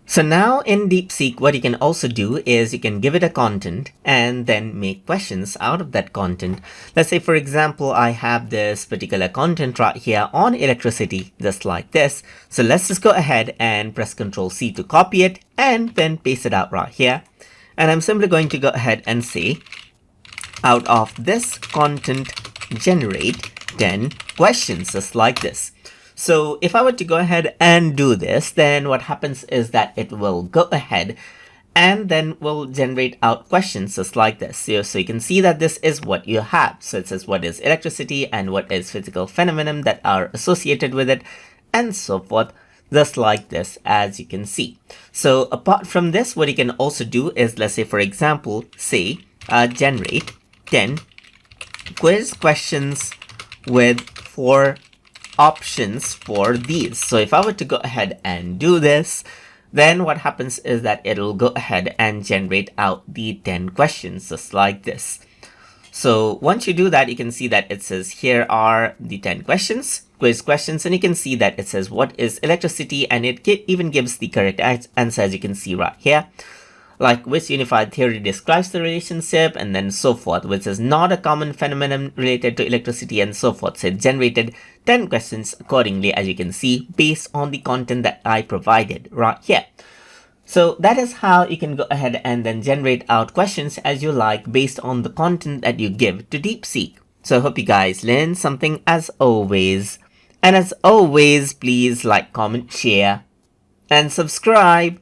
So now in DeepSeek, what you can also do is you can give it a content and then make questions out of that content. Let's say, for example, I have this particular content right here on electricity, just like this. So let's just go ahead and press Ctrl C to copy it and then paste it out right here. And I'm simply going to go ahead and say, out of this content, generate 10 questions, just like this. So if I were to go ahead and do this, then what happens is that it will go ahead and then will generate out questions just like this. So you can see that this is what you have. So it says what is electricity and what is physical phenomenon that are associated with it and so forth, just like this, as you can see. So apart from this, what you can also do is, let's say, for example, say generate 10 quiz questions with 4 options for these. So if I were to go ahead and do this, then what happens is that it'll go ahead and generate out the 10 questions just like this. So once you do that, you can see that it says here are the 10 questions, quiz questions, and you can see that it says what is electricity, and it even gives the correct answer, as you can see right here. Like which unified theory describes the relationship, and then so forth, which is not a common phenomenon related to electricity, and so forth. So it generated 10 questions accordingly, as you can see, based on the content that I provided right here. So that is how you can go ahead and then generate out questions as you like based on the content that you give to DeepSeek. So I hope you guys learned something as always. And as always, please like, comment, share, and subscribe.